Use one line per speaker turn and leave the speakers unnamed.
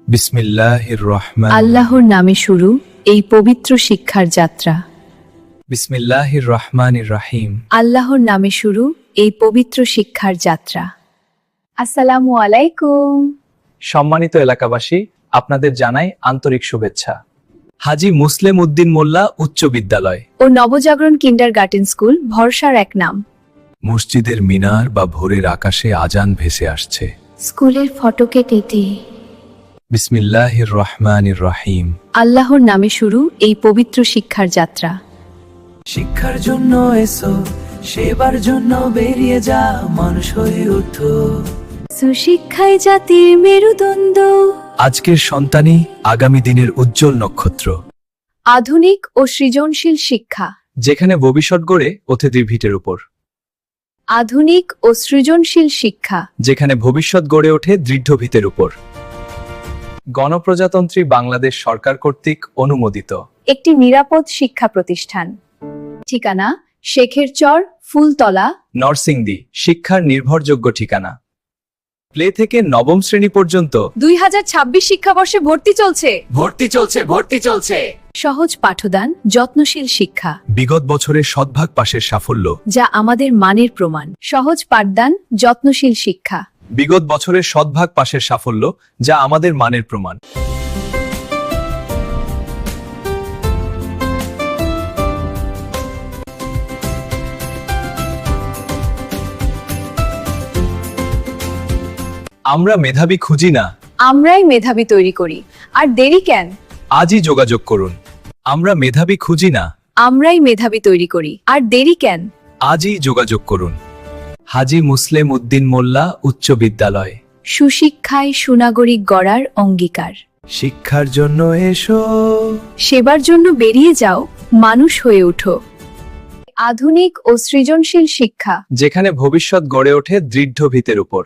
বিসমিল্লাহির রহমান
আল্লাহর নামে শুরু এই পবিত্র শিক্ষার যাত্রা।
বিসমিল্লাহির রহমানির রহিম।
আল্লাহর নামে শুরু এই পবিত্র শিক্ষার যাত্রা। আসসালামু আলাইকুম।
সম্মানিত এলাকাবাসী, আপনাদের জানাই আন্তরিক শুভেচ্ছা। হাজী মুসলেম উদ্দিন মোল্লা উচ্চ বিদ্যালয়
ও নবজাগরণ কিন্ডারগার্টেন স্কুল ভরসার এক নাম।
মসজিদের মিনার বা ভোরের আকাশে আজান ভেসে আসছে।
স্কুলের ফটকে টেটে
বিসমিল্লাহির রহমানির রহিম।
আল্লাহর নামে শুরু এই পবিত্র শিক্ষার যাত্রা।
শিক্ষার জন্য এসো, সেবার জন্য বেরিয়ে যা, মানুষ হয়ে ওঠো।
সুশিক্ষায় জাতির মেরুদণ্ড।
আজকের সন্তানই আগামী দিনের উজ্জ্বল নক্ষত্র।
আধুনিক ও সৃজনশীল শিক্ষা।
যেখানে ভবিষ্যৎ গড়ে অতিথির ভিটের উপর।
আধুনিক ও সৃজনশীল শিক্ষা।
যেখানে ভবিষ্যৎ গড়ে ওঠে দৃঢ় ভিতের উপর। গণপ্রজাতন্ত্রী বাংলাদেশ সরকার কর্তৃক অনুমোদিত
একটি নিরাপদ শিক্ষা প্রতিষ্ঠান। ঠিকানা: শেখের চর, ফুলতলা,
নরসিংদী। শিক্ষার নির্ভরযোগ্য ঠিকানা। প্লে থেকে নবম শ্রেণী পর্যন্ত
2026 শিক্ষাবর্ষে ভর্তি চলছে।
ভর্তি চলছে।
সহজ পাঠদান, যত্নশীল শিক্ষা,
বিগত বছরের শতভাগ পাশের সাফল্য।
যা আমাদের মানের প্রমাণ। সহজ পাঠদান, যত্নশীল শিক্ষা।
বিগত বছরের শতভাগ পাশের সাফল্য, যা আমাদের মানের প্রমাণ। আমরা মেধাবী খুঁজি না,
আমরাই মেধাবী তৈরি করি। আর দেরি কেন?
আজই যোগাযোগ করুন। আমরা মেধাবী খুঁজি না,
আমরাই মেধাবী তৈরি করি। আর দেরি কেন?
আজই যোগাযোগ করুন। হাজী মুসলেম উদ্দিন মোল্লা উচ্চ বিদ্যালয়।
সুশিক্ষায় সুনাগরিক গড়ার অঙ্গীকার।
শিক্ষার জন্য এসো,
সেবার জন্য বেরিয়ে যাও, মানুষ হয়ে ওঠো। আধুনিক ও সৃজনশীল শিক্ষা।
যেখানে ভবিষ্যৎ গড়ে ওঠে দৃঢ় ভিতের উপর।